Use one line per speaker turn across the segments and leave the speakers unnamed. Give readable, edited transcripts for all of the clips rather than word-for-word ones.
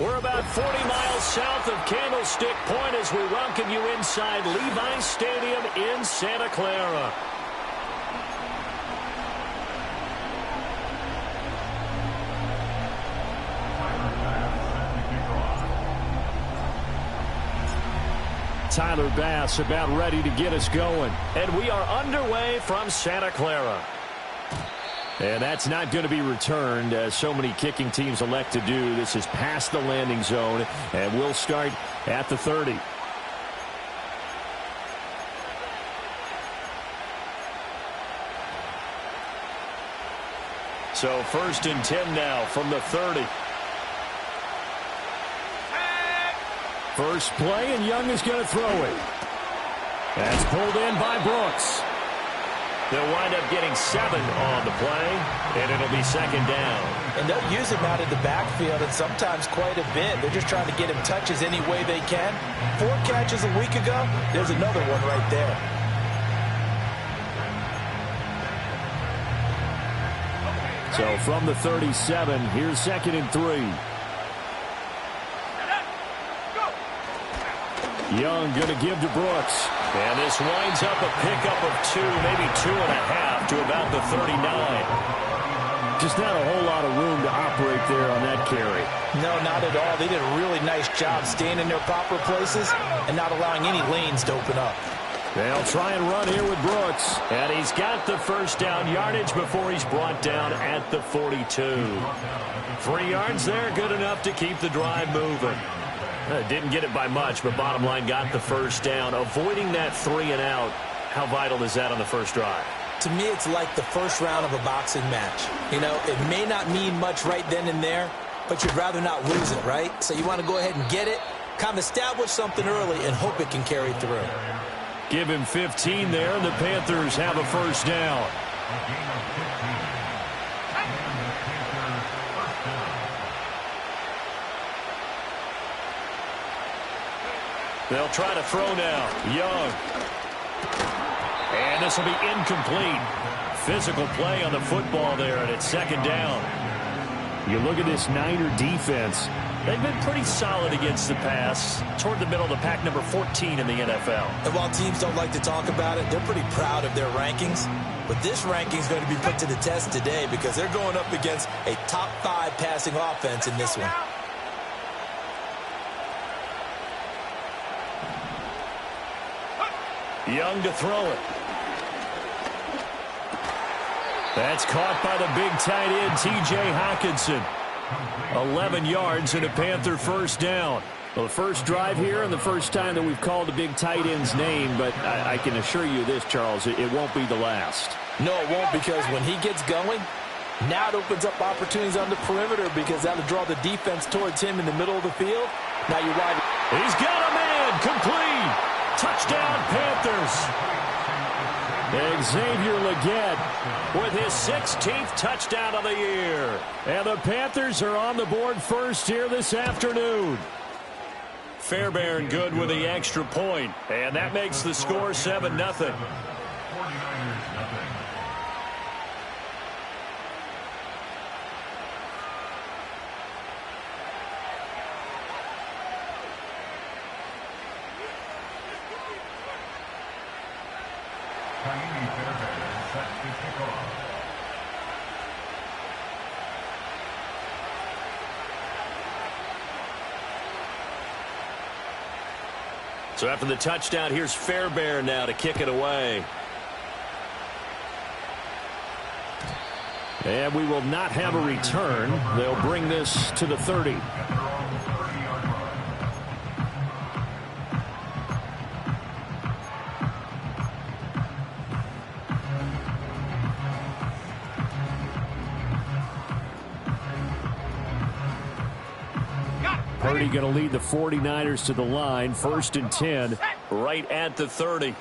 We're about 40 miles south of Candlestick Point as we welcome you inside Levi Stadium in Santa Clara. Tyler Bass about ready to get us going. And we are underway from Santa Clara. And that's not going to be returned, as so many kicking teams elect to do. This is past the landing zone, and we'll start at the 30. So 1st and 10 now from the 30. First play, and Young is going to throw it. That's pulled in by Brooks. They'll wind up getting 7 on the play, and it'll be 2nd down.
And they'll use him out in the backfield, and sometimes quite a bit. They're just trying to get him touches any way they can. 4 catches a week ago, there's another one right there.
So from the 37, here's 2nd and 3. Young going to give to Brooks. And this winds up a pickup of 2, maybe 2.5 to about the 39. Just not a whole lot of room to operate there on that carry.
No, not at all. They did a really nice job staying in their proper places and not allowing any lanes to open up.
They'll try and run here with Brooks. And he's got the first down yardage before he's brought down at the 42. 3 yards there, good enough to keep the drive moving. Didn't get it by much, but bottom line got the first down. Avoiding that 3 and out, how vital is that on the first drive?
To me, it's like the first round of a boxing match. You know, it may not mean much right then and there, but you'd rather not lose it, right? So you want to go ahead and get it, kind of establish something early, and hope it can carry through.
Give him 15 there, and the Panthers have a first down. They'll try to throw now. Young. And this will be incomplete. Physical play on the football there, and it's 2nd down. You look at this Niner defense. They've been pretty solid against the pass. Toward the middle of the pack, number 14 in the NFL.
And while teams don't like to talk about it, they're pretty proud of their rankings. But this ranking is going to be put to the test today because they're going up against a top 5 passing offense in this one.
Young to throw it. That's caught by the big tight end, T.J. Hockenson. 11 yards and a Panther first down. Well, the first drive here and the first time that we've called the big tight end's name, but I can assure you this, Charles, it won't be the last.
No, it won't, because when he gets going, now it opens up opportunities on the perimeter because that'll draw the defense towards him in the middle of the field. Now you're wide.
He's got a man. Complete. Touchdown, Panthers. Xavier Legette with his 16th touchdown of the year. And the Panthers are on the board first here this afternoon. Fairbairn good with the extra point. And that makes the score 7-0. So after the touchdown, here's Fairbairn now to kick it away. And we will not have a return. They'll bring this to the 30. Purdy going to lead the 49ers to the line. 1st and 10, right at the 30.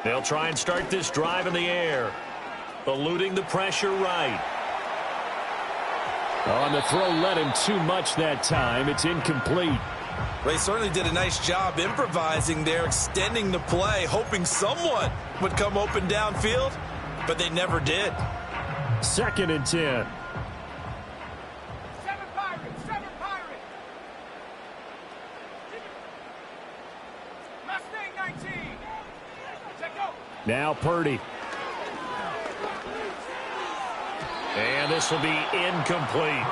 They'll try and start this drive in the air. Eluding the pressure right. On the throw, led him too much that time. It's incomplete.
They certainly did a nice job improvising there, extending the play, hoping someone would come open downfield, but they never did.
2nd and 10. Now Purdy. And this will be incomplete.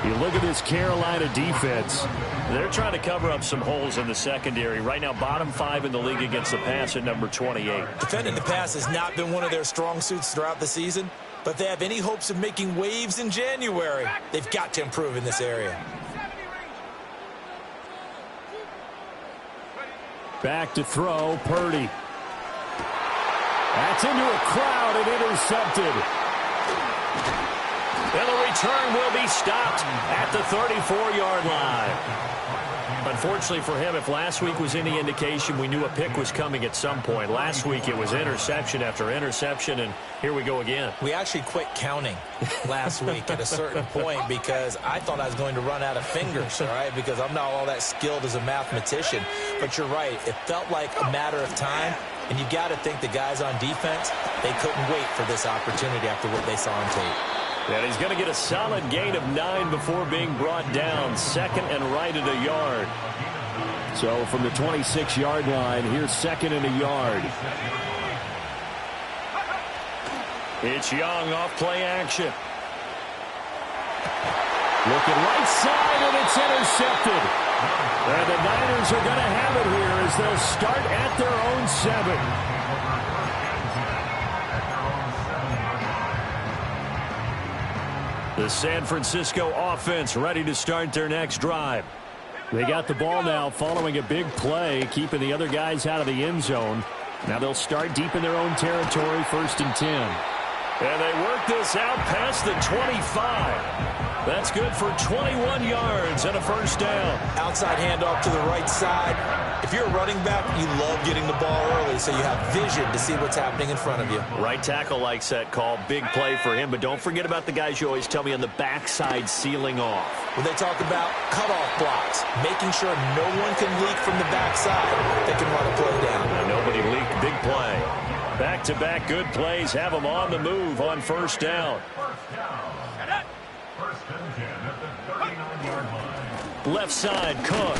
You look at this Carolina defense. They're trying to cover up some holes in the secondary. Right now, bottom 5 in the league against the pass at number 28.
Defending the pass has not been one of their strong suits throughout the season, but if they have any hopes of making waves in January, they've got to improve in this area.
Back to throw, Purdy. That's into a crowd and intercepted. And the return will be stopped at the 34-yard line. Unfortunately for him, if last week was any indication, we knew a pick was coming at some point. Last week it was interception after interception, and here we go again. We actually quit counting last week at a certain point because I thought I was going to run out of fingers, all right, because I'm not all that skilled as a mathematician. But you're right. It felt like a matter of time, and you got to think the guys on defense, they couldn't wait for this opportunity after what they saw on tape. And he's going to get a solid gain of 9 before being brought down. 2nd and right at a yard. So from the 26-yard line, here's 2nd and a yard. It's Young off play action. Looking right side, and it's intercepted. And the Niners are going to have it here as they'll start at their own 7. The San Francisco offense ready to start their next drive. They got the ball now following a big play, keeping the other guys out of the end zone. Now they'll start deep in their own territory, 1st and 10. And they work this out past the 25. That's good for 21 yards and a 1st down.
Outside handoff to the right side. If you're a running back, you love getting the ball early so you have vision to see what's happening in front of you.
Right tackle likes that call. Big play for him, but don't forget about the guys you always tell me on the backside sealing off.
When they talk about cutoff blocks, making sure no one can leak from the backside, they can run a play down.
And nobody leaked. Big play. Back-to-back good plays have them on the move on 1st down. Left side, Cook.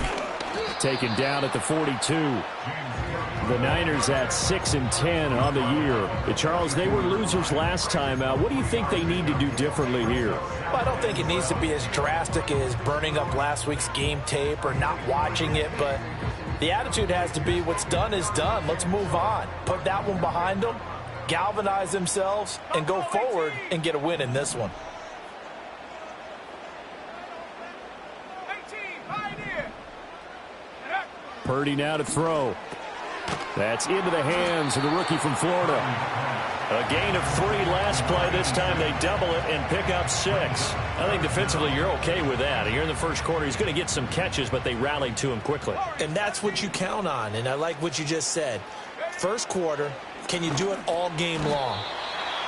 Taken down at the 42. The Niners at 6 and 10 on the year. Charles, they were losers last time out. What do you think they need to do differently here?
Well, I don't think it needs to be as drastic as burning up last week's game tape or not watching it, but the attitude has to be what's done is done. Let's move on. Put that one behind them, galvanize themselves, and go forward and get a win in this one.
Purdy now to throw. That's into the hands of the rookie from Florida. A gain of 3 last play. This time they double it and pick up 6. I think defensively you're okay with that. Here in the first quarter, he's going to get some catches, but they rallied to him quickly.
And that's what you count on, and I like what you just said. First quarter, can you do it all game long?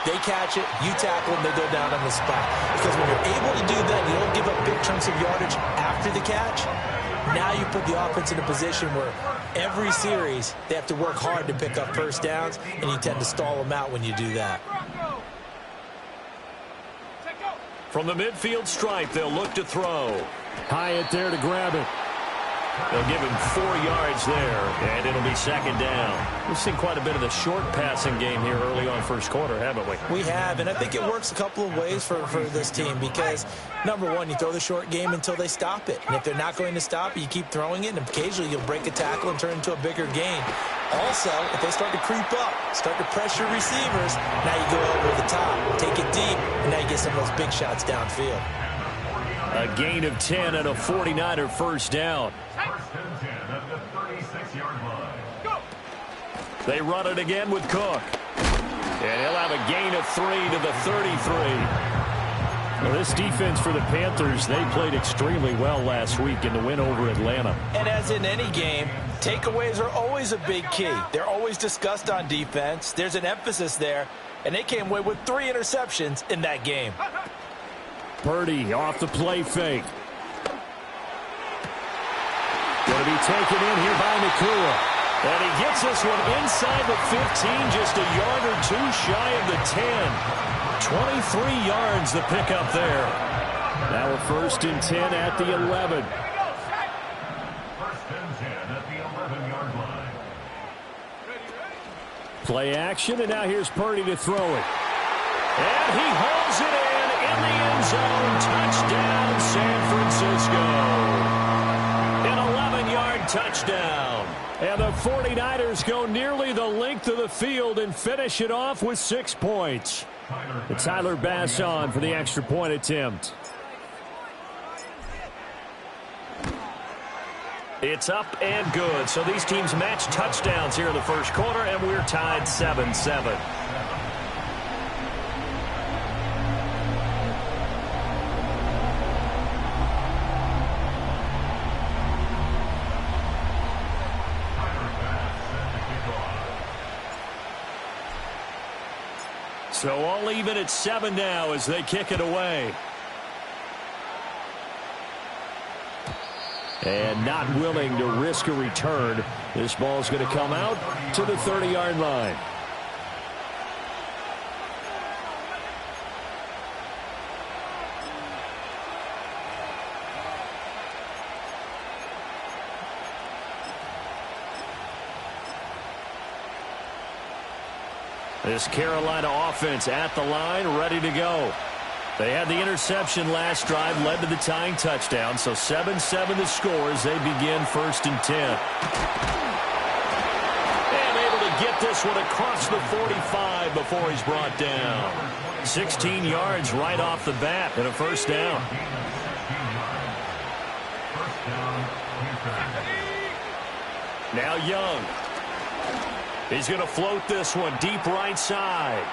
They catch it, you tackle them, they go down on the spot. Because when you're able to do that, you don't give up big chunks of yardage after the catch. Now you put the offense in a position where every series they have to work hard to pick up 1st downs, and you tend to stall them out when you do that.
From the midfield stripe, they'll look to throw. Hyatt there to grab it. They'll give him 4 yards there, and it'll be 2nd down. We've seen quite a bit of the short passing game here early on first quarter, haven't we?
We have, and I think it works a couple of ways for this team because, number one, you throw the short game until they stop it. And if they're not going to stop it, you keep throwing it, and occasionally you'll break a tackle and turn it into a bigger gain. Also, if they start to creep up, start to pressure receivers, now you go over the top, take it deep, and now you get some of those big shots downfield.
A gain of 10 and a 49er 1st down. They run it again with Cook. And he'll have a gain of 3 to the 33. Well, this defense for the Panthers, they played extremely well last week in the win over Atlanta.
And as in any game, takeaways are always a big key. They're always discussed on defense. There's an emphasis there. And they came away with 3 interceptions in that game.
Purdy off the play fake. Going to be taken in here by Nakua. And he gets this one inside the 15, just a yard or two shy of the 10. 23 yards the pickup there. Now a 1st and 10 at the 11. Play action, and now here's Purdy to throw it. And he holds it in the end zone. Touchdown, San Francisco. An 11-yard touchdown. And the 49ers go nearly the length of the field and finish it off with 6 points. And Tyler Bass on for the extra point attempt. It's up and good. So these teams match touchdowns here in the first quarter, and we're tied 7-7. So all even at 7 now as they kick it away. And not willing to risk a return. This ball's going to come out to the 30-yard line. This Carolina offense at the line, ready to go. They had the interception last drive, led to the tying touchdown, so 7-7 the score as they begin 1st and 10. And able to get this one across the 45 before he's brought down. 16 yards right off the bat and a 1st down. Now Young. He's going to float this one deep right side.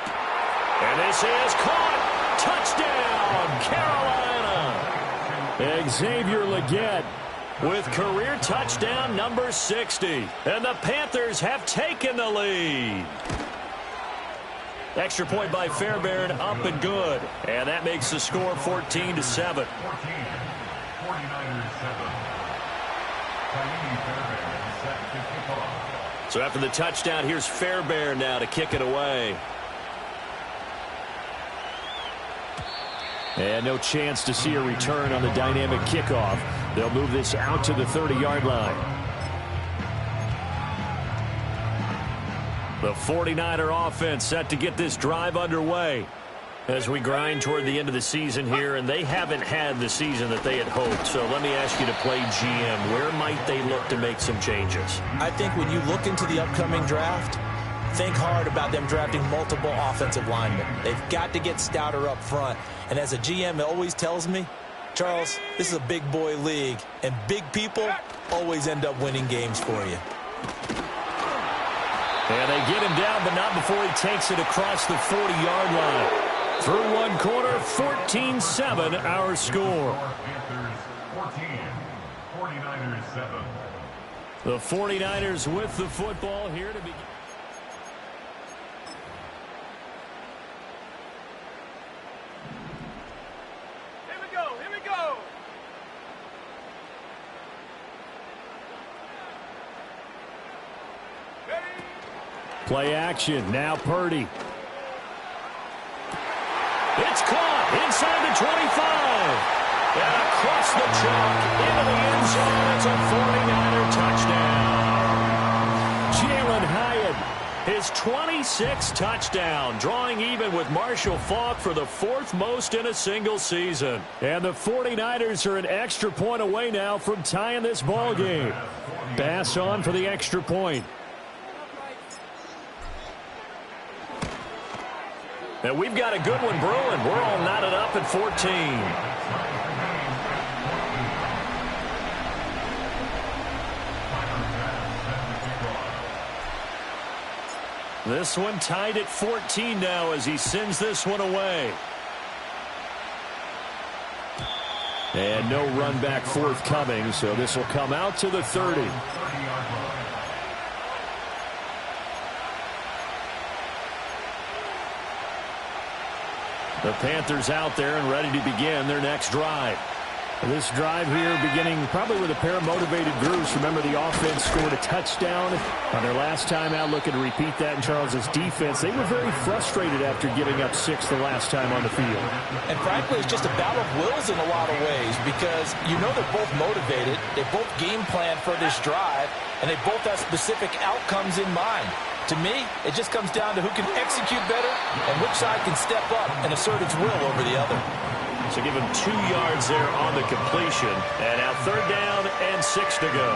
And this is caught. Touchdown, Carolina. Xavier Legette with career touchdown number 60. And the Panthers have taken the lead. Extra point by Fairbairn, up and good. And that makes the score 14-7. So after the touchdown, here's Fairbairn now to kick it away. And no chance to see a return on the dynamic kickoff. They'll move this out to the 30-yard line. The 49er offense set to get this drive underway as we grind toward the end of the season here, and they haven't had the season that they had hoped. So let me ask you to play GM. Where might they look to make some changes?
I think when you look into the upcoming draft, think hard about them drafting multiple offensive linemen. They've got to get stouter up front. And as a GM, it always tells me, Charles, this is a big boy league, and big people always end up winning games for you.
And they get him down, but not before he takes it across the 40-yard line. Through one quarter, 14-7 our score. The 49ers with the football here to begin. Play action. Now Purdy. It's caught inside the 25. And across the chalk into the end zone. It's a 49er touchdown. Jalen Hyatt, his 26th touchdown, drawing even with Marshall Faulk for the 4th most in a single season. And the 49ers are an extra point away now from tying this ball game. Bass on for the extra point. And we've got a good one brewing. We're all knotted up at 14. This one tied at 14 now as he sends this one away. And no run back forthcoming, so this will come out to the 30. The Panthers out there and ready to begin their next drive.
This drive here beginning probably with a pair of motivated groups. Remember, the offense scored a touchdown on their last time out, looking to repeat that in Charles's defense. They were very frustrated after giving up 6 the last time on the field.
And frankly, it's just a battle of wills in a lot of ways because you know they're both motivated. They both game plan for this drive, and they both have specific outcomes in mind. To me, it just comes down to who can execute better and which side can step up and assert its will over the other.
So give him 2 yards there on the completion. And now 3rd down and 6 to go.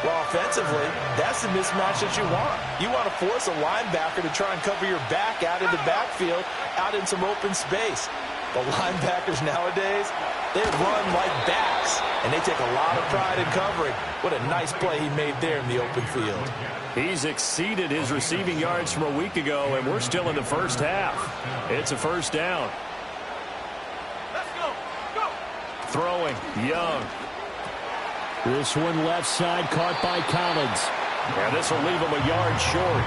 Well, offensively, that's the mismatch that you want. You want to force a linebacker to try and cover your back out in the backfield, out in some open space. The linebackers nowadays, they run like backs, and they take a lot of pride in covering. What a nice play he made there in the open field.
He's exceeded his receiving yards from a week ago, and we're still in the first half. It's a 1st down. Throwing, Young.
This one left side caught by Collins.
And this will leave him a yard short.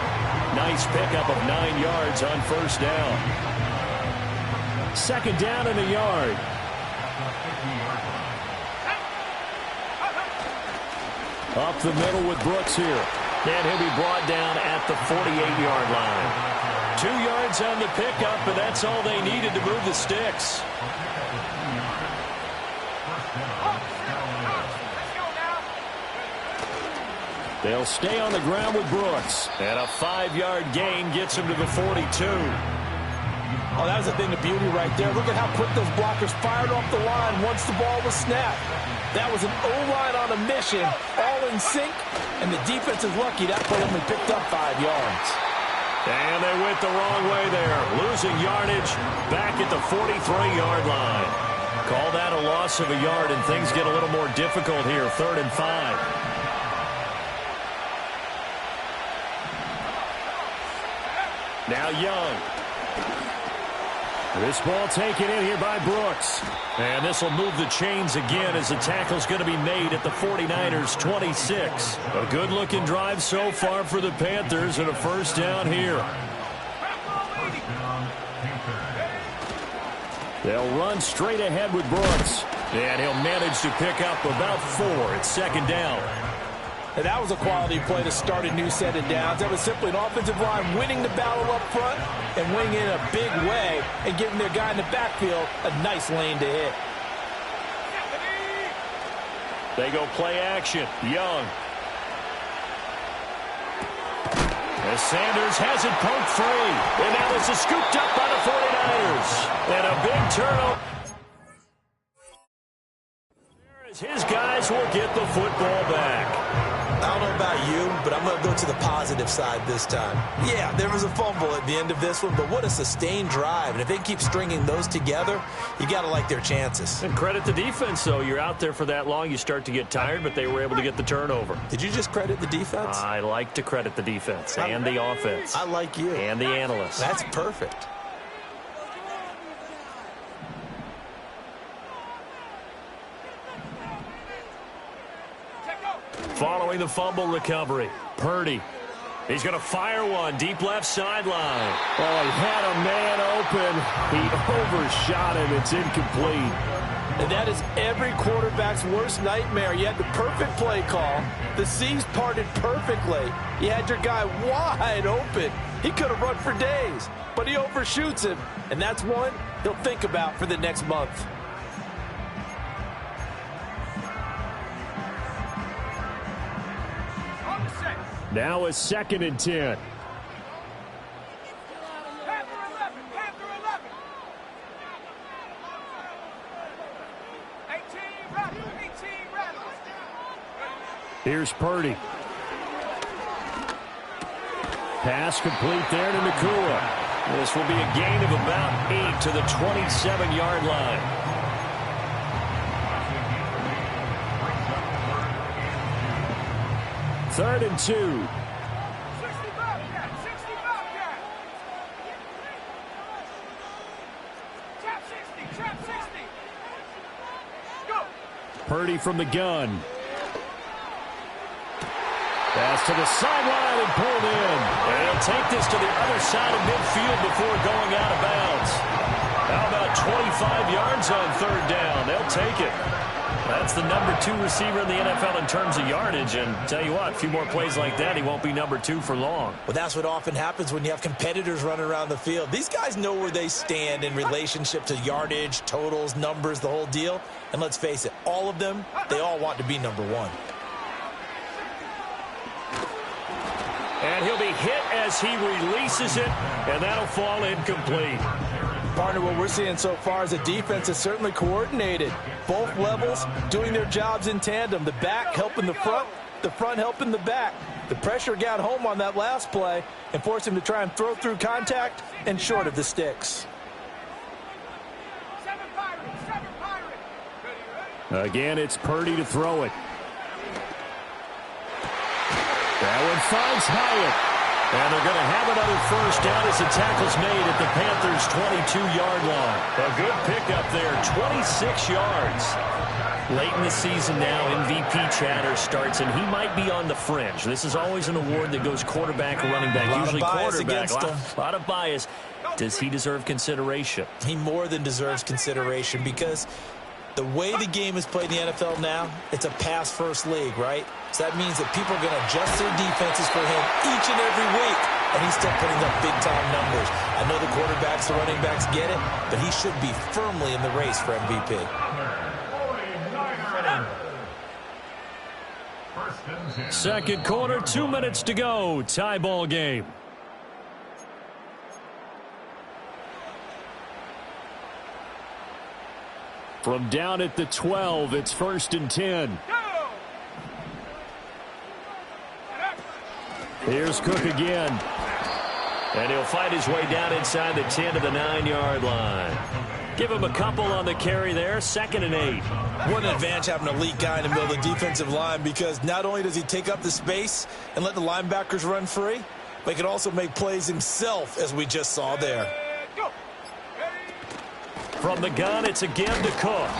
Nice pickup of 9 yards on 1st down.
2nd down and a yard. Up the middle with Brooks here.
And he'll be brought down at the 48-yard line. 2 yards on the pickup, and that's all they needed to move the sticks.
They'll stay on the ground with Brooks.
And a 5-yard gain gets him to the 42.
Oh, that was the thing of beauty right there. Look at how quick those blockers fired off the line once the ball was snapped. That was an O-line on a mission, all in sync, and the defense is lucky that play only picked up 5 yards.
And they went the wrong way there, losing yardage back at the 43-yard line. Call that a loss of a yard, and things get a little more difficult here, 3rd and 5. Now Young.
This ball taken in here by Brooks.
And this will move the chains again as the tackle's going to be made at the 49ers' 26. A good-looking drive so far for the Panthers and a 1st down here.
They'll run straight ahead with Brooks.
And he'll manage to pick up about 4 at 2nd down.
And that was a quality play to start a new set of downs. That was simply an offensive line winning the battle up front and winning in a big way and giving their guy in the backfield a nice lane to hit.
They go play action. Young. As Sanders has it poked free. And now this is scooped up by the 49ers. And a big turnover. His guys will get the football back.
I don't know about you, but I'm going to go to the positive side this time. Yeah, there was a fumble at the end of this one, but what a sustained drive. And if they keep stringing those together, you got to like their chances.
And credit the defense, though. You're out there for that long, you start to get tired, but they were able to get the turnover.
Did you just credit the defense?
I like to credit the defense and the offense.
I like you.
And the analysts.
That's perfect.
Following the fumble recovery, Purdy. He's going to fire one deep left sideline.
Oh, he had a man open. He overshot him. It's incomplete.
And that is every quarterback's worst nightmare. You had the perfect play call. The seams parted perfectly. You had your guy wide open. He could have run for days, but he overshoots him. And that's one he'll think about for the next month.
Now a 2nd and 10. Here's Purdy. Pass complete there to Nakua.
This will be a gain of about 8 to the 27-yard line.
Third and 2. Purdy from the gun. Pass to the sideline and pulled in.
And he'll take this to the other side of midfield before going out of bounds. How about 25 yards on third down? They'll take it. That's the number 2 receiver in the NFL in terms of yardage. And tell you what, a few more plays like that, he won't be number 2 for long.
Well, that's what often happens when you have competitors running around the field. These guys know where they stand in relationship to yardage, totals, numbers, the whole deal. And let's face it, all of them, they all want to be number 1.
And he'll be hit as he releases it, and that'll fall incomplete.
Partner, what we're seeing so far is the defense is certainly coordinated. Both levels doing their jobs in tandem. The back helping the front helping the back. The pressure got home on that last play and forced him to try and throw through contact and short of the sticks.
Again, it's Purdy to throw it. That one finds Hyatt.
And they're going to have another first down as the tackle's made at the Panthers' 22-yard line. A good pickup there, 26 yards. Late in the season now, MVP chatter starts, and he might be on the fringe. This is always an award that goes quarterback or running back, usually quarterback. A lot of bias. Does he deserve consideration?
He more than deserves consideration because the way the game is played in the NFL now, it's a pass-first league, right? So that means that people are going to adjust their defenses for him each and every week, and he's still putting up big-time numbers. I know the quarterbacks, the running backs get it, but he should be firmly in the race for MVP.
Second quarter, 2 minutes to go. Tie ball game.
From down at the 12, it's 1st and 10. Here's Cook again.
And he'll fight his way down inside the 10 to the 9-yard line. Give him a couple on the carry there, 2nd and 8.
What an advantage having an elite guy in the middle of the defensive line, because not only does he take up the space and let the linebackers run free, but he can also make plays himself, as we just saw there.
From the gun, it's again to Cook.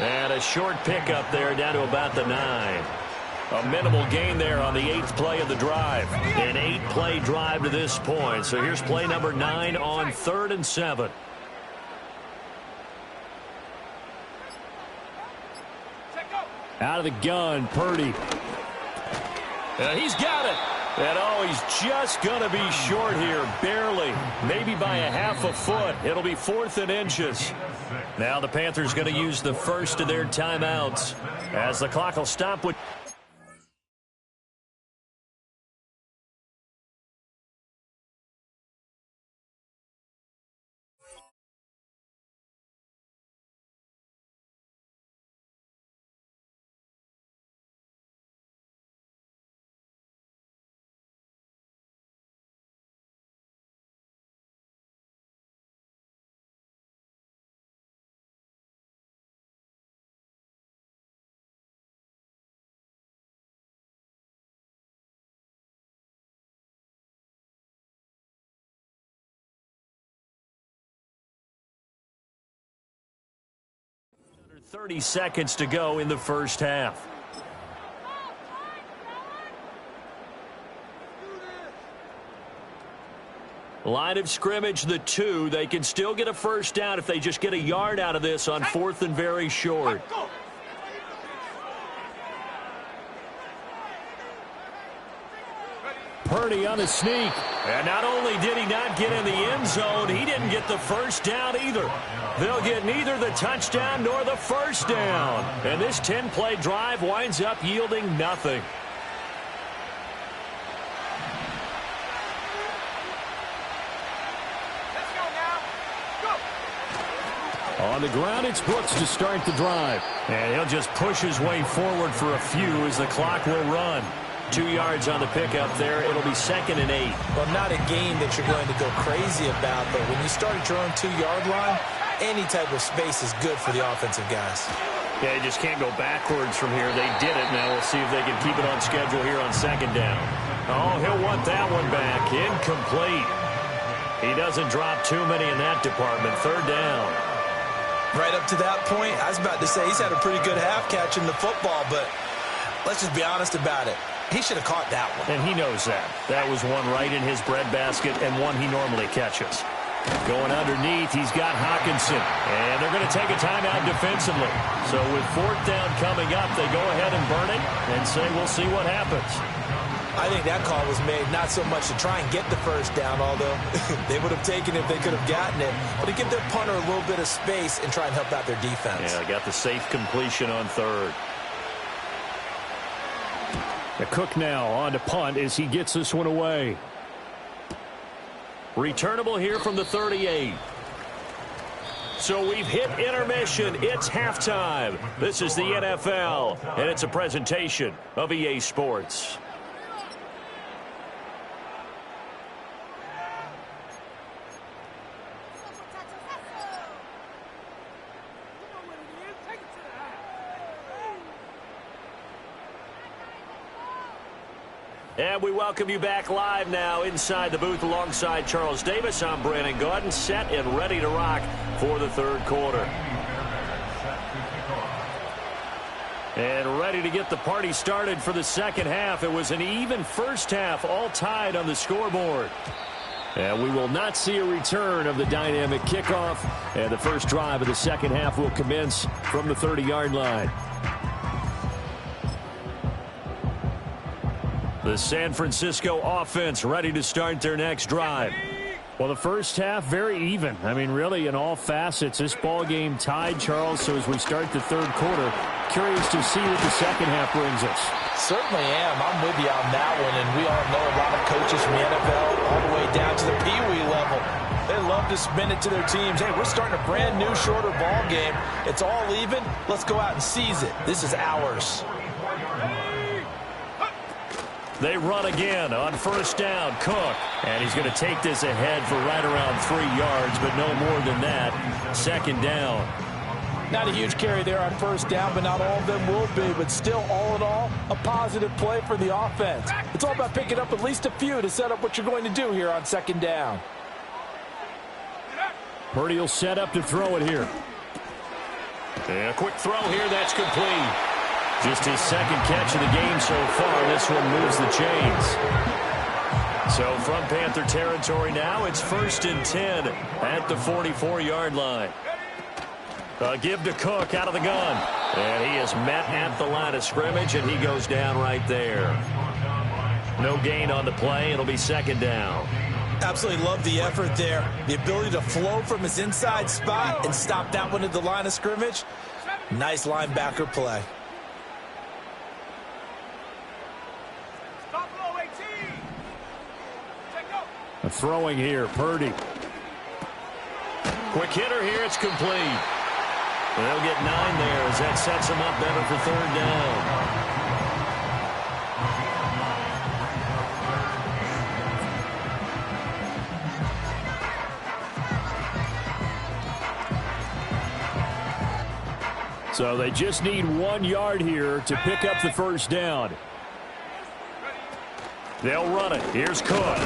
And a short pickup there down to about the 9. A minimal gain there on the 8th play of the drive. An 8-play drive to this point. So here's play number 9 on 3rd and 7.
Out of the gun, Purdy.
He's got it. And oh, he's just going to be short here, barely, maybe by a half a foot. It'll be 4th and inches. Now the Panthers going to use the first of their timeouts as the clock will stop with... Under 30 seconds to go in the first half. Line of scrimmage, the 2. They can still get a first down if they just get a yard out of this on 4th and very short.
Purdy on a sneak.
And not only did he not get in the end zone, he didn't get the first down either. They'll get neither the touchdown nor the first down. And this 10-play drive winds up yielding nothing.
On the ground, it's Brooks to start the drive.
And he'll just push his way forward for a few as the clock will run. 2 yards on the pickup there. It'll be 2nd and 8.
Well, not a game that you're going to go crazy about, but when you start at your own 2-yard line, any type of space is good for the offensive guys.
Yeah, you just can't go backwards from here. They did it. Now we'll see if they can keep it on schedule here on 2nd down. Oh, he'll want that one back. Incomplete. He doesn't drop too many in that department. 3rd down.
Right up to that point, I was about to say he's had a pretty good half catching the football, but let's just be honest about it. He should have caught that one.
And he knows that. That was one right in his breadbasket and one he normally catches. Going underneath, he's got Hawkinson. And they're going to take a timeout defensively. So with 4th down coming up, they go ahead and burn it and say we'll see what happens.
I think that call was made not so much to try and get the 1st down, although they would have taken it if they could have gotten it, but to give their punter a little bit of space and try and help out their defense.
Yeah, they got the safe completion on 3rd.
The Cook now on to punt as he gets this one away.
Returnable here from the 38. So we've hit intermission. It's halftime. This is the NFL, and it's a presentation of EA Sports. And we welcome you back live now inside the booth alongside Charles Davis. I'm Brandon Gaudin, set and ready to rock for the 3rd quarter. And ready to get the party started for the 2nd half. It was an even 1st half, all tied on the scoreboard. And we will not see a return of the dynamic kickoff. And the first drive of the 2nd half will commence from the 30-yard line. The San Francisco offense ready to start their next drive.
Well, the first half, very even. I mean, really, in all facets, this ball game tied, Charles. So as we start the 3rd quarter, curious to see what the 2nd half brings us.
Certainly am. I'm with you on that one, and we all know a lot of coaches from the NFL all the way down to the Pee-wee level. They love to spin it to their teams. Hey, we're starting a brand new, shorter ball game. It's all even. Let's go out and seize it. This is ours.
They run again on 1st down. Cook. And he's going to take this ahead for right around 3 yards, but no more than that. 2nd down.
Not a huge carry there on 1st down, but not all of them will be. But still, all in all, a positive play for the offense. It's all about picking up at least a few to set up what you're going to do here on 2nd down.
Purdy will set up to throw it here.
And a quick throw here. That's complete. Just his 2nd catch of the game so far. This one moves the chains. So from Panther territory now, it's 1st and 10 at the 44-yard line. A give to Cook out of the gun. And he is met at the line of scrimmage, and he goes down right there. No gain on the play. It'll be 2nd down.
Absolutely love the effort there. The ability to flow from his inside spot and stop that one at the line of scrimmage. Nice linebacker play.
Throwing here, Purdy.
Quick hitter here, it's complete. They'll get 9 there as that sets them up better for 3rd down.
So they just need 1 yard here to pick up the 1st down.
They'll run it. Here's Cook.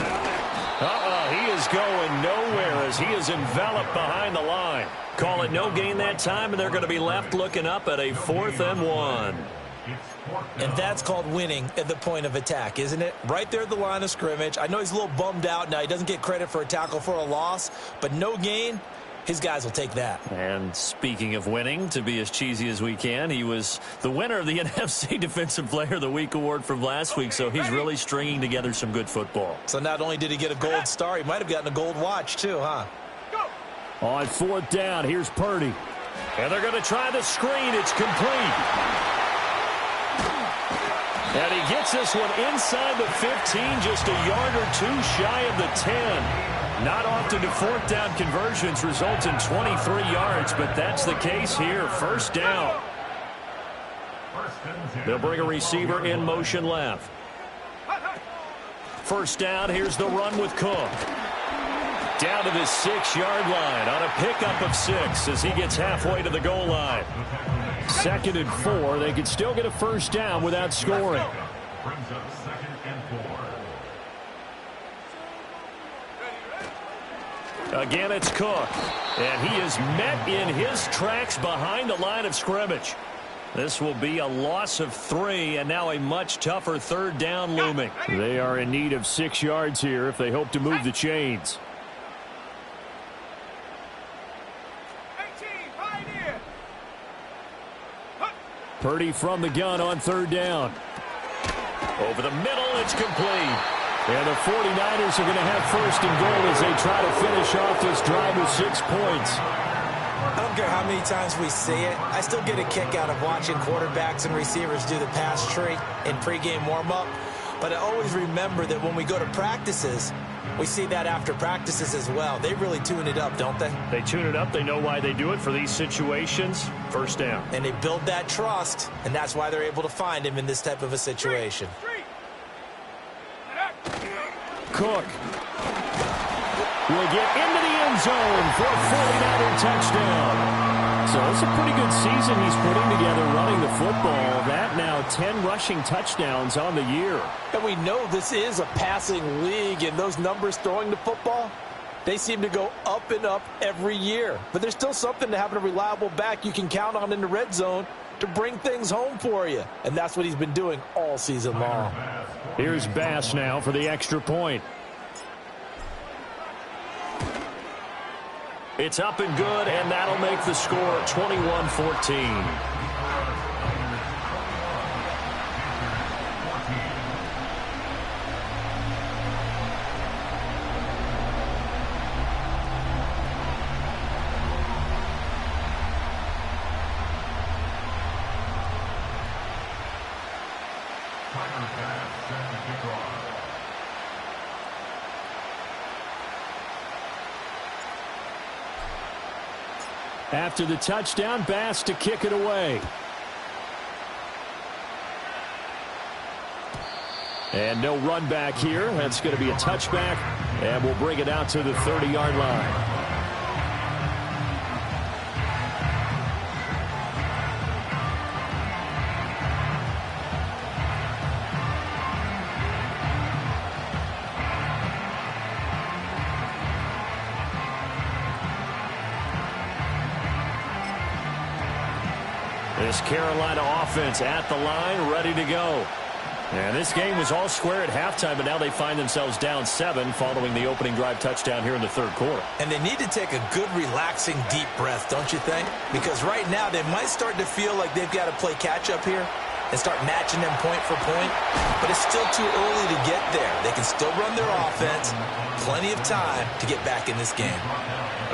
He is going nowhere as he is enveloped behind the line. Call it no gain that time, and they're going to be left looking up at a 4th and 1.
And that's called winning at the point of attack, isn't it? Right there at the line of scrimmage. I know he's a little bummed out now. He doesn't get credit for a tackle for a loss, but no gain, his guys will take that.
And speaking of winning, to be as cheesy as we can, he was the winner of the NFC Defensive Player of the Week award from last week, so he's really stringing together some good football.
So not only did he get a gold star, he might have gotten a gold watch too, huh?
On 4th down, here's Purdy.
And they're going to try the screen. It's complete. And he gets this one inside the 15, just a yard or 2 shy of the 10. Not often do 4th down conversions result in 23 yards, but that's the case here. 1st down. They'll bring a receiver in motion left. 1st down, here's the run with Cook. Down to the 6-yard line on a pickup of 6 as he gets halfway to the goal line.
2nd and 4. They could still get a 1st down without scoring.
Brings up 2nd and 4.
Again, it's Cook. And he is met in his tracks behind the line of scrimmage. This will be a loss of 3, and now a much tougher 3rd down looming.
They are in need of 6 yards here if they hope to move the chains. Purdy from the gun on third down.
Over the middle, it's complete.
And the 49ers are going to have first and goal as they try to finish off this drive with 6 points.
I don't care how many times we see it. I still get a kick out of watching quarterbacks and receivers do the pass tree in pregame warm-up. But I always remember that when we go to practices, we see that after practices as well. They really tune it up, don't they?
They tune it up. They know why they do it for these situations. First down.
And they build that trust, and that's why they're able to find him in this type of a situation.
Cook will get into the end zone for a 49er touchdown. So it's a pretty good season he's putting together running the football. That now 10 rushing touchdowns on the year.
And we know this is a passing league, and those numbers throwing the football, they seem to go up and up every year. But there's still something to having a reliable back you can count on in the red zone to bring things home for you. And that's what he's been doing all season long.
Here's Bass now for the extra point.
It's up and good, and that'll make the score 21-14.
After the touchdown, Bass to kick it away. And no run back here. That's going to be a touchback, and we'll bring it out to the 30-yard line. This Carolina offense at the line, ready to go. And this game was all square at halftime, but now they find themselves down 7 following the opening drive touchdown here in the third quarter.
And they need to take a good, relaxing, deep breath, don't you think? Because right now they might start to feel like they've got to play catch-up here and start matching them point for point. But it's still too early to get there. They can still run their offense. Plenty of time to get back in this game.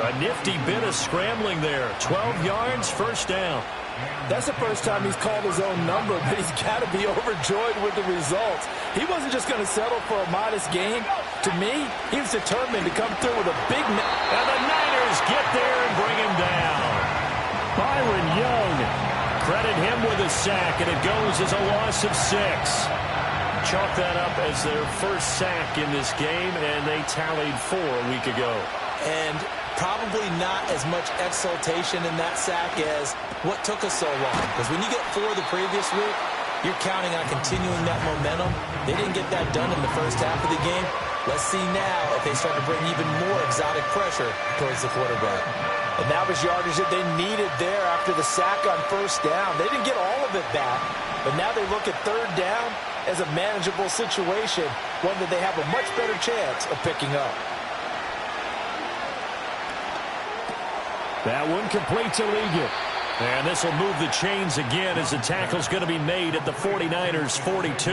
A nifty bit of scrambling there. 12 yards, first down.
That's the first time he's called his own number, but he's got to be overjoyed with the results. He wasn't just going to settle for a modest gain. To me, he was determined to come through with a big...
And the Niners get there and bring him down.
Byron Young.
Credit him with a sack, and it goes as a loss of 6. Chalk that up as their first sack in this game, and they tallied 4 a week ago.
And probably not as much exultation in that sack as what took us so long. Because when you get 4 the previous week, you're counting on continuing that momentum. They didn't get that done in the first half of the game. Let's see now if they start to bring even more exotic pressure towards the quarterback.
And that was yardage that they needed there after the sack on first down. They didn't get all of it back, but now they look at third down as a manageable situation, one that they have a much better chance of picking up.
That one complete to Ligon.
And this will move the chains again as the tackle's going to be made at the 49ers 42.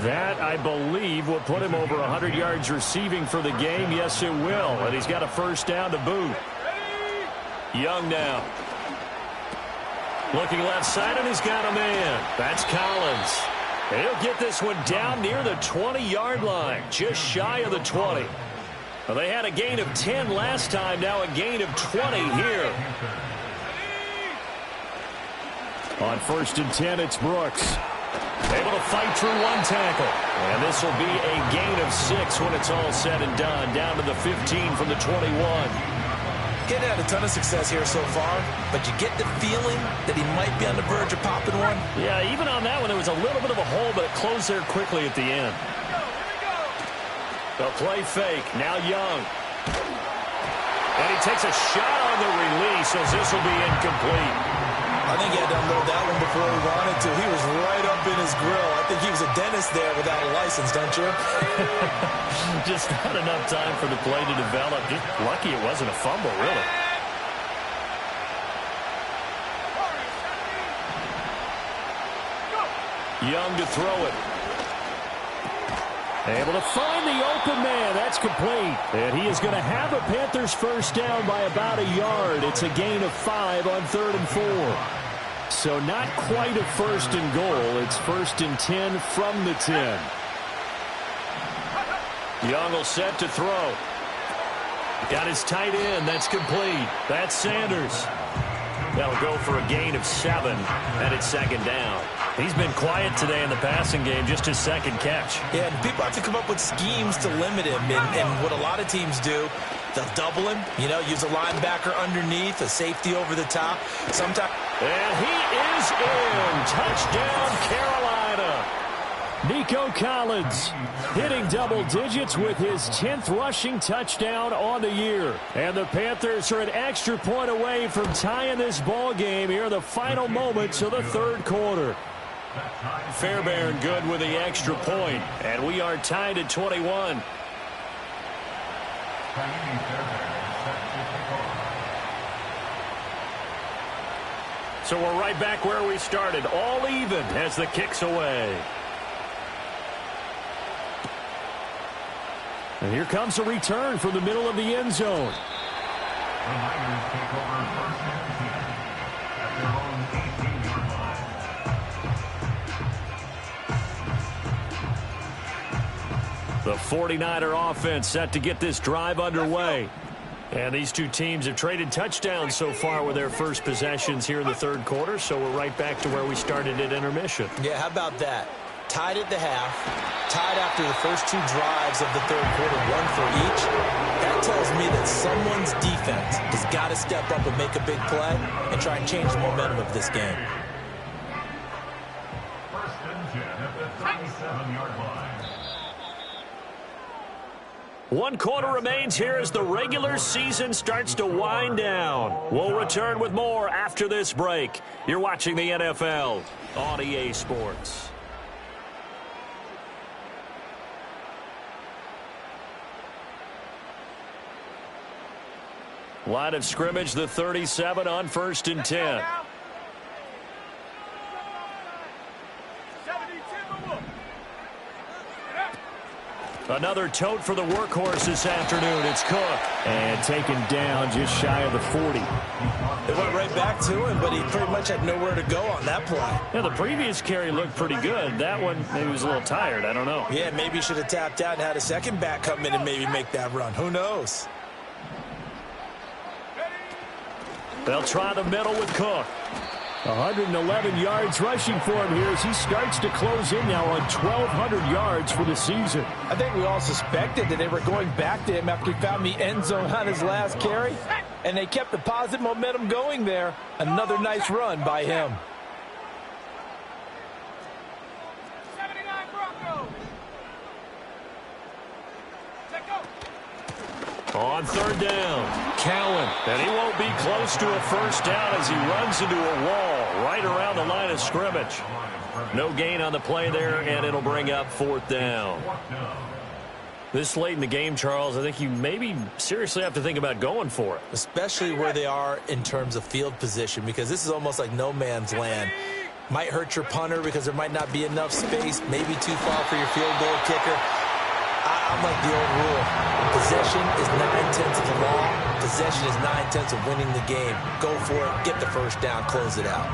That, I believe, will put him over 100 yards receiving for the game. Yes, it will. And he's got a first down to boot.
Young now. Looking left side, and he's got a man. That's Collins. He'll get this one down near the 20-yard line, just shy of the 20. Well, they had a gain of 10 last time, now a gain of 20 here.
On 1st and 10, it's Brooks.
Able to fight through one tackle. And this will be a gain of 6 when it's all said and done. Down to the 15 from the 21.
Getting had a ton of success here so far, but you get the feeling that he might be on the verge of popping one.
Yeah, even on that one, there was a little bit of a hole, but it closed there quickly at the end. They'll play fake. Now Young. And he takes a shot on the release, as this will be incomplete.
I think he had to unload that one before he wanted to. He was right up in his grill. I think he was a dentist there without a license, don't you?
Just not enough time for the play to develop. Just lucky it wasn't a fumble, really. Young to throw it.
Able to find the open man. That's complete. And he is going to have a Panthers first down by about a yard. It's a gain of 5 on 3rd and 4. So not quite a first and goal. It's 1st and 10 from the 10.
Young will set to throw. Got his tight end. That's complete. That's Sanders. That'll go for a gain of 7, and it's 2nd down. He's been quiet today in the passing game, just his 2nd catch.
Yeah, and people have to come up with schemes to limit him, and what a lot of teams do, they'll double him, use a linebacker underneath, a safety over the top. Sometimes.
And he is in. Touchdown, Carolina.
Nico Collins hitting double digits with his 10th rushing touchdown on the year. And the Panthers are an extra point away from tying this ball game here in the final moments of the 3rd quarter.
Fairbairn good with the extra point, and we are tied at 21. So we're right back where we started, all even as the kick's away.
And here comes a return from the middle of the end zone.
The Niners take over 1st and 10 at their own 18-yard line.
The 49er offense set to get this drive underway. And these two teams have traded touchdowns so far with their first possessions here in the 3rd quarter, so we're right back to where we started at intermission.
Yeah, how about that? Tied at the half, tied after the first 2 drives of the 3rd quarter, 1 for each. That tells me that someone's defense has got to step up and make a big play and try and change the momentum of this game.
1st and 10 at the 37-yard line.
1 quarter remains here as the regular season starts to wind down. We'll return with more after this break. You're watching the NFL on EA Sports. Line of scrimmage, the 37 on 1st and 10. Another tote for the workhorse this afternoon. It's Cook.
And taken down just shy of the 40.
They went right back to him, but he pretty much had nowhere to go on that play.
Yeah, the previous carry looked pretty good. That one, maybe was a little tired. I don't know.
Yeah, maybe he should have tapped out and had a second back come in and maybe make that run. Who knows?
They'll try the middle with Cook.
111 yards rushing for him here as he starts to close in now on 1,200 yards for the season.
I think we all suspected that they were going back to him after he found the end zone on his last carry, and they kept the positive momentum going there. Another nice run by him.
On 3rd down, Cowan, and he won't be close to a first down as he runs into a wall right around the line of scrimmage. No gain on the play there, and it'll bring up 4th down. This late in the game, Charles, I think you maybe seriously have to think about going for it.
Especially where they are in terms of field position, because this is almost like no man's land. Might hurt your punter because there might not be enough space, maybe too far for your field goal kicker. I'm like the old rule. Possession is 9/10 of the law. Possession is 9/10 of winning the game. Go for it. Get the first down. Close it out.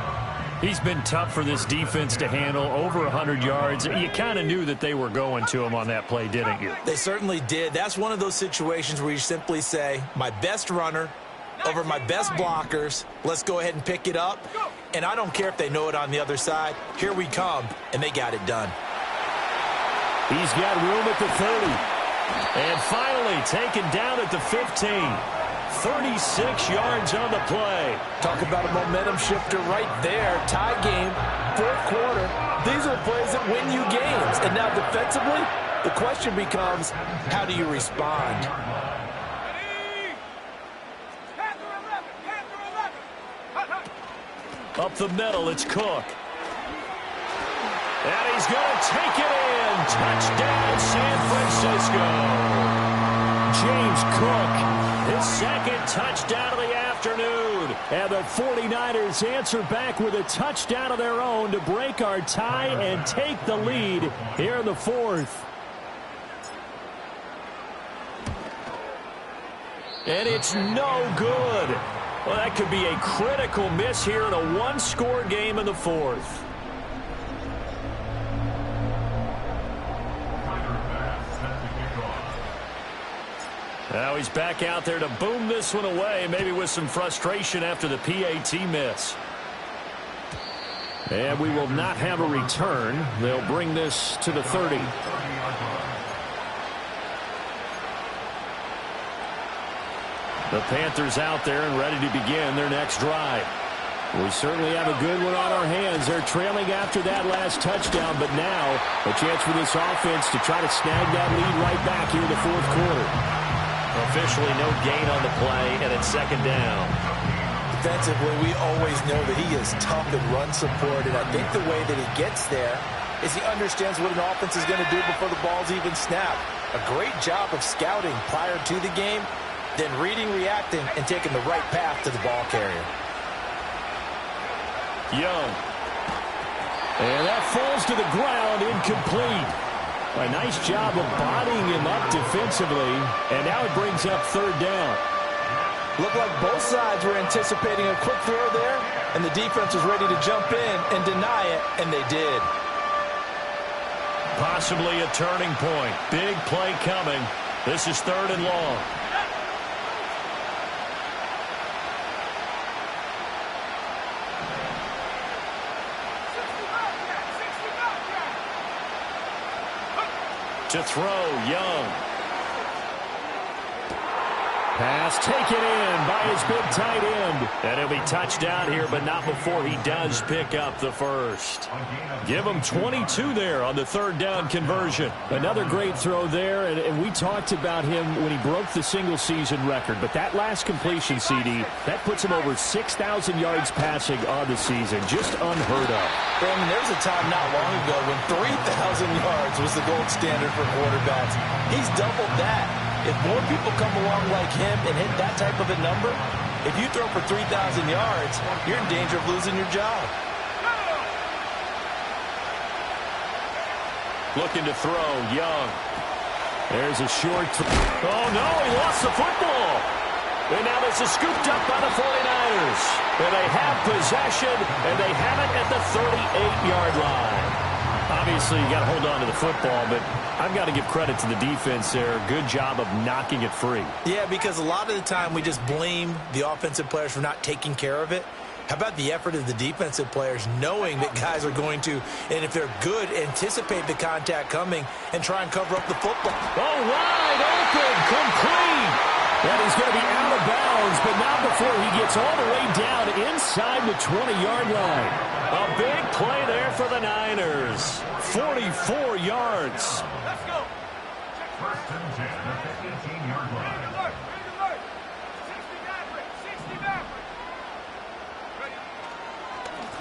He's been tough for this defense to handle, over 100 yards. You kind of knew that they were going to him on that play, didn't you?
They certainly did. That's one of those situations where you simply say, my best runner over my best blockers. Let's go ahead and pick it up. And I don't care if they know it on the other side. Here we come. And they got it done.
He's got room at the 30.
And finally taken down at the 15. 36 yards on the play.
Talk about a momentum shifter right there. Tie game, 4th quarter. These are plays that win you games. And now defensively, the question becomes, how do you respond?
Up the middle, it's Cook. And he's going to take it in. Touchdown, San Francisco.
James Cook
His second touchdown of the afternoon.
And the 49ers answer back with a touchdown of their own to break our tie and take the lead here in the fourth.
And it's no good. Well, that could be a critical miss here in a one-score game in the fourth. Now he's back out there to boom this one away, maybe with some frustration after the PAT miss.
And we will not have a return. They'll bring this to the 30. The Panthers out there and ready to begin their next drive. We certainly have a good one on our hands. They're trailing after that last touchdown, but now a chance for this offense to try to snag that lead right back here in the fourth quarter.
Officially no gain on the play, and it's second down.
Defensively, we always know that he is tough in run support, and I think the way that he gets there is he understands what an offense is going to do before the ball's even snapped. A great job of scouting prior to the game, then reading, reacting, and taking the right path to the ball carrier.
Young.
And that falls to the ground, incomplete. A nice job of bodying him up defensively, and now it brings up third down.
Looked like both sides were anticipating a quick throw there, and the defense was ready to jump in and deny it, and they did.
Possibly a turning point. Big play coming. This is third and long. To throw, Young.
Pass taken in by his big tight end.
And he'll be touched down here, but not before he does pick up the first. Give him 22 there on the third down conversion.
Another great throw there, and we talked about him when he broke the single-season record. But that last completion, CD, that puts him over 6,000 yards passing on the season. Just unheard of.
Brandon, there was a time not long ago when 3,000 yards was the gold standard for quarterbacks. He's doubled that. If more people come along like him and hit that type of a number, if you throw for 3,000 yards, you're in danger of losing your job.
Looking to throw, Young.
There's a short
Oh, no, he lost the football. And now this is scooped up by the 49ers. And they have possession, and they have it at the 38-yard line. Obviously, you got to hold on to the football, but I've got to give credit to the defense there. Good job of knocking it free.
Yeah, because a lot of the time we just blame the offensive players for not taking care of it. How about the effort of the defensive players knowing that guys are going to, and if they're good, anticipate the contact coming and try and cover up the football.
Oh, wide open, complete.
And he's going to be out of bounds, but not before he gets all the way down inside the 20-yard line.
A big play there for the Niners. 44 yards.
Let's go. First and 10 at the 18-yard line.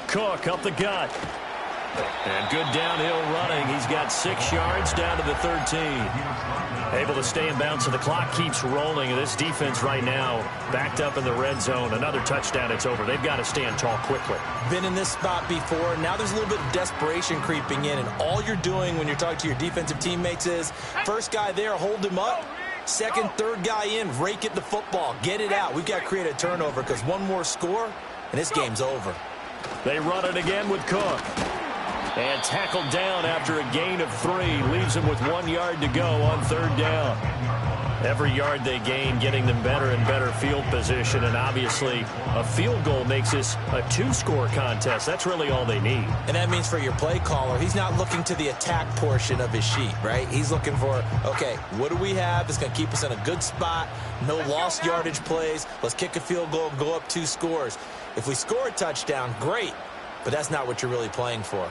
Cook up the gut. And good downhill running. He's got 6 yards down to the 13. Able to stay in bounds, so the clock keeps rolling. And this defense right now backed up in the red zone. Another touchdown, it's over. They've got to stand tall quickly.
Been in this spot before. Now there's a little bit of desperation creeping in. And all you're doing when you're talking to your defensive teammates is, first guy there, hold him up. Second, third guy in, rake it the football. Get it out. We've got to create a turnover because one more score, and this game's over.
They run it again with Cook. And tackled down after a gain of 3. Leaves him with 1 yard to go on third down. Every yard they gain getting them better and better field position. And obviously a field goal makes this a 2-score contest. That's really all they need.
And that means for your play caller, he's not looking to the attack portion of his sheet, right? He's looking for, okay, what do we have that's going to keep us in a good spot? No lost yardage plays. Let's kick a field goal and go up 2 scores. If we score a touchdown, great. But that's not what you're really playing for.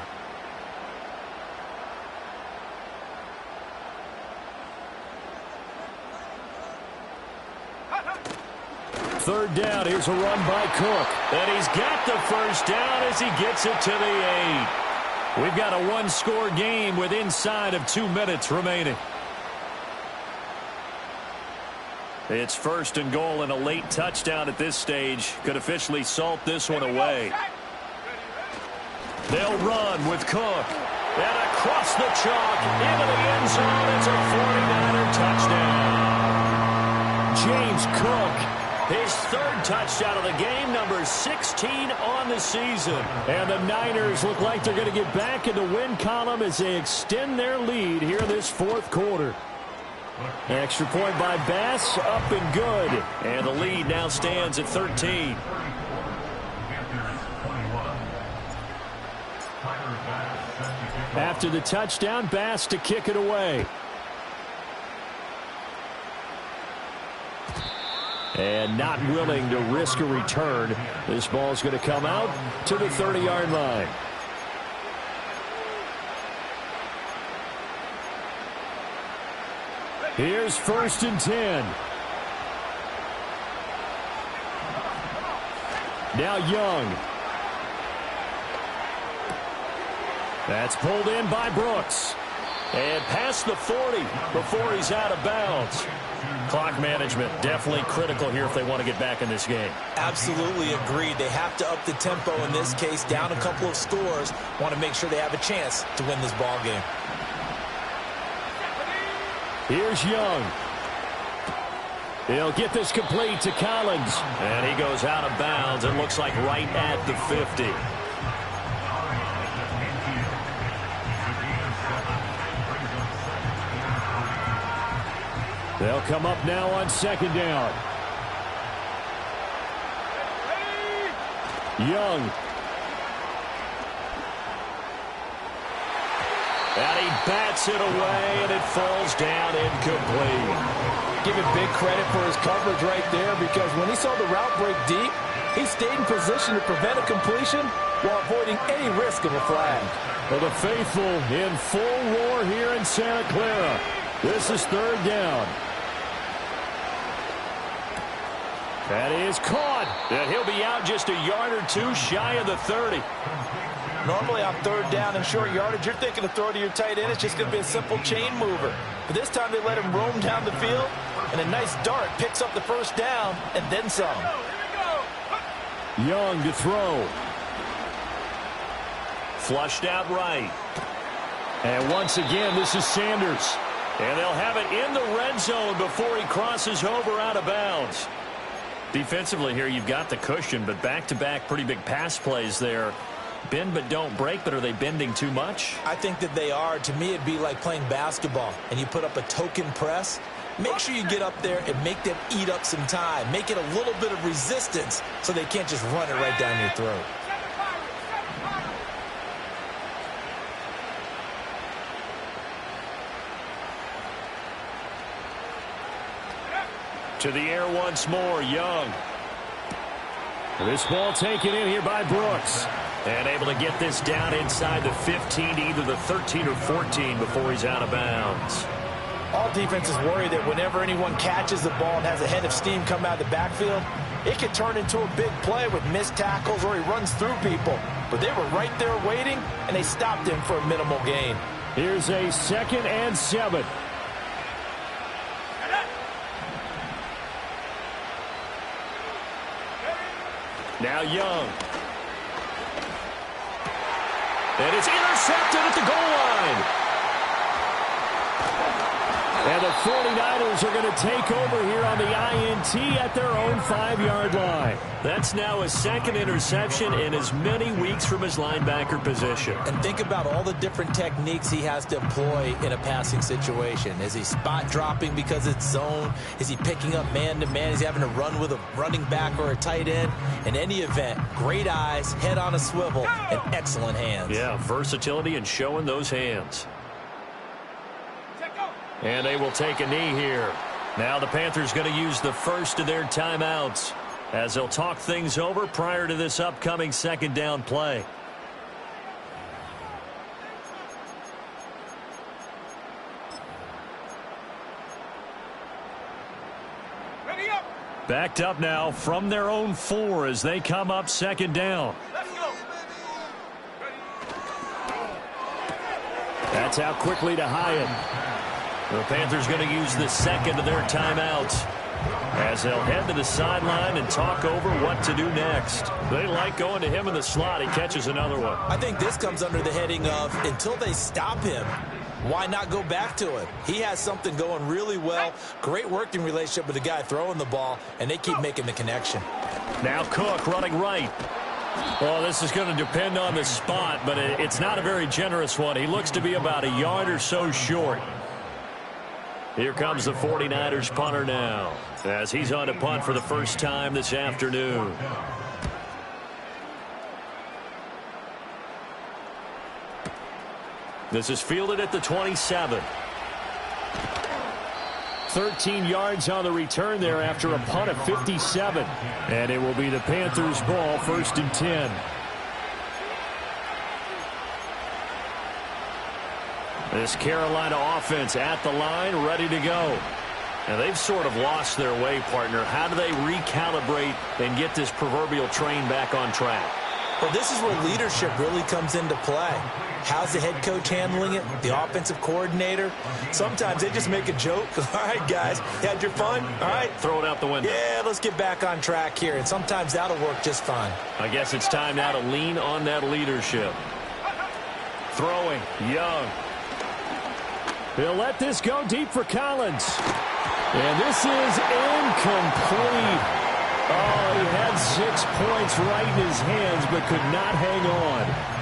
Third down, here's a run by Cook.
And he's got the first down as he gets it to the 8. We've got a 1-score game with inside of 2 minutes remaining. It's first and goal, and a late touchdown at this stage could officially salt this one away. They'll run with Cook. And across the chalk into the end zone. It's a 49er touchdown. James Cook, his third touchdown of the game, number 16 on the season. And the Niners look like they're going to get back in the win column as they extend their lead here in this fourth quarter. Extra point by Bass, up and good. And the lead now stands at 13. After the touchdown, Bass to kick it away. And not willing to risk a return. This ball's going to come out to the 30-yard line. Here's first and 10. Now Young. That's pulled in by Brooks. And past the 40 before he's out of bounds. Clock management definitely critical here if they want to get back in this game.
Absolutely agreed. They have to up the tempo in this case, down a couple of scores. Want to make sure they have a chance to win this ball game.
Here's Young. He'll get this complete to Collins. And he goes out of bounds. It looks like right at the 50. They'll come up now on second down. Young. And he bats it away, and it falls down incomplete.
Give him big credit for his coverage right there, because when he saw the route break deep, he stayed in position to prevent a completion while avoiding any risk of a flag.
For the faithful in full roar here in Santa Clara. This is third down. That is caught. And he'll be out just a yard or two shy of the 30.
Normally on third down and short yardage, you're thinking to throw to your tight end. It's just going to be a simple chain mover. But this time they let him roam down the field, and a nice dart picks up the first down and then some.
Young to throw. Flushed out right. And once again, this is Sanders. And they'll have it in the red zone before he crosses over out of bounds. Defensively here, you've got the cushion, but back-to-back pretty big pass plays there. Bend but don't break, but are they bending too much?
I think that they are. To me, it'd be like playing basketball, and you put up a token press. Make sure you get up there and make them eat up some time. Make it a little bit of resistance so they can't just run it right down your throat.
To the air once more, Young. This ball taken in here by Brooks. And able to get this down inside the 15 to either the 13 or 14 before he's out of bounds.
All defenses worry that whenever anyone catches the ball and has a head of steam come out of the backfield, it could turn into a big play with missed tackles or he runs through people. But they were right there waiting, and they stopped him for a minimal gain.
Here's a 2nd and 7. Now Young. And it's intercepted at the goal line. And the 49ers are going to take over here on the INT at their own 5-yard line. That's now his 2nd interception in as many weeks from his linebacker position.
And think about all the different techniques he has to employ in a passing situation. Is he spot dropping because it's zone? Is he picking up man-to-man? Is he having to run with a running back or a tight end? In any event, great eyes, head on a swivel, and excellent hands.
Yeah, versatility and showing those hands. And they will take a knee here. Now the Panthers going to use the first of their timeouts as they'll talk things over prior to this upcoming 2nd down play.
Ready up.
Backed up now from their own 4 as they come up 2nd down.
Let's go.
That's out quickly to Hyatt. The Panthers going to use the 2nd of their timeouts. as they'll head to the sideline and talk over what to do next. They like going to him in the slot. He catches another one.
I think this comes under the heading of until they stop him, why not go back to it? He has something going really well. Great working relationship with the guy throwing the ball, and they keep making the connection.
Now Cook running right. Well, this is going to depend on the spot, but it's not a very generous one. He looks to be about a yard or so short. Here comes the 49ers punter now, as he's on to punt for the first time this afternoon. This is fielded at the 27.
13 yards on the return there after a punt of 57. And it will be the Panthers' ball, 1st and 10.
This Carolina offense at the line, ready to go. And they've sort of lost their way, partner. How do they recalibrate and get this proverbial train back on track?
Well, this is where leadership really comes into play. How's the head coach handling it? The offensive coordinator? Sometimes they just make a joke. All right, guys, you had your fun? All right.
Throw it out the window.
Yeah, let's get back on track here. And sometimes that'll work just fine.
I guess it's time now to lean on that leadership. Throwing, Young.
He'll let this go deep for Collins. And this is incomplete. Oh, he had 6 points right in his hands, but could not hang on.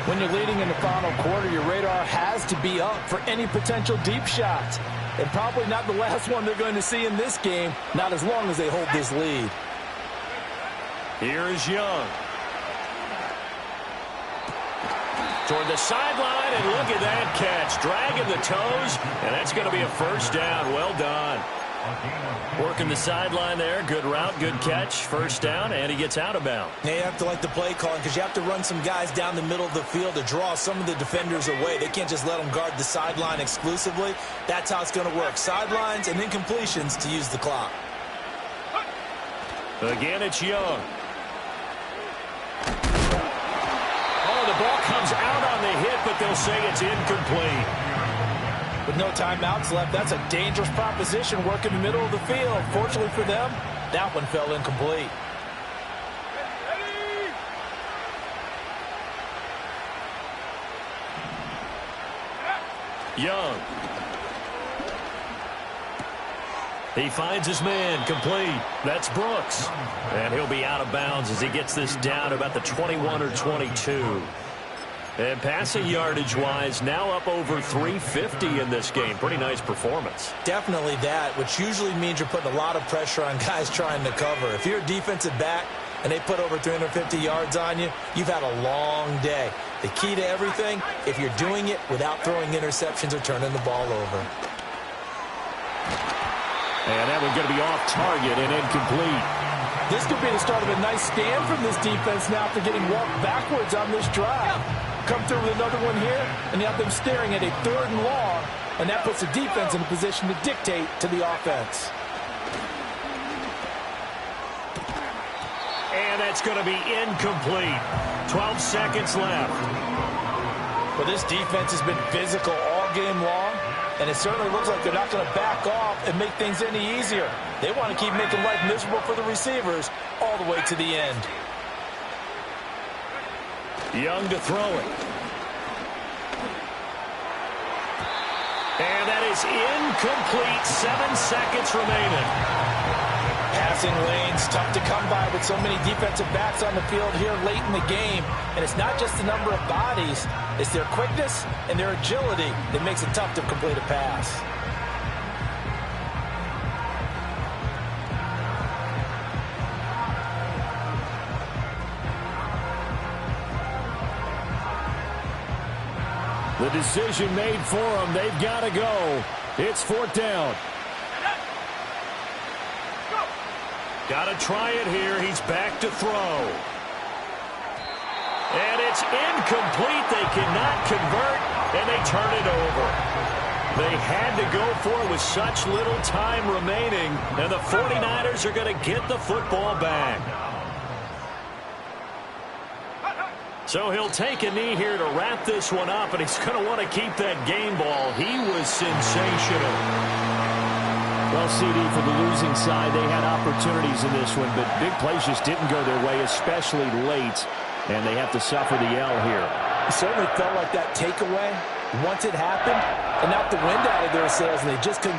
When you're leading in the final quarter, your radar has to be up for any potential deep shots. And probably not the last one they're going to see in this game, not as long as they hold this lead.
Here is Young. Toward the sideline, and look at that catch. Dragging the toes, and that's going to be a first down. Well done. Working the sideline there. Good route, good catch. First down, and he gets out of bounds.
Now you have to like the play calling because you have to run some guys down the middle of the field to draw some of the defenders away. They can't just let them guard the sideline exclusively. That's how it's going to work. Sidelines and incompletions to use the clock.
Again, it's Young. Oh, the ball comes out on the hit, but they'll say it's incomplete.
With no timeouts left, that's a dangerous proposition. Work in the middle of the field. Fortunately for them, that one fell incomplete.
Young. He finds his man, complete. That's Brooks. And he'll be out of bounds as he gets this down about the 21 or 22. And passing yardage-wise, now up over 350 in this game. Pretty nice performance.
Definitely that, which usually means you're putting a lot of pressure on guys trying to cover. If you're a defensive back and they put over 350 yards on you, you've had a long day. The key to everything, if you're doing it without throwing interceptions or turning the ball over.
And that one's going to be off target and incomplete.
This could be the start of a nice stand from this defense now after getting walked backwards on this drive. Come through with another one here, and you have them staring at a 3rd and long, and that puts the defense in a position to dictate to the offense.
And that's going to be incomplete. 12 seconds left.
Well, this defense has been physical all game long, and it certainly looks like they're not going to back off and make things any easier. They want to keep making life miserable for the receivers all the way to the end.
Young to throw it. And that is incomplete. 7 seconds remaining.
Passing lanes, tough to come by with so many defensive backs on the field here late in the game. And it's not just the number of bodies, it's their quickness and their agility that makes it tough to complete a pass.
The decision made for them. They've got to go. It's 4th down.
Got to try it here. He's back to throw. And it's incomplete. They cannot convert, and they turn it over. They had to go for it with such little time remaining, and the 49ers are going to get the football back. So he'll take a knee here to wrap this one up, and he's going to want to keep that game ball. He was sensational.
Well, CD, for the losing side, they had opportunities in this one, but big plays just didn't go their way, especially late, and they have to suffer the L here.
It certainly felt like that takeaway, once it happened, and knocked the wind out of their sails, and they just couldn't get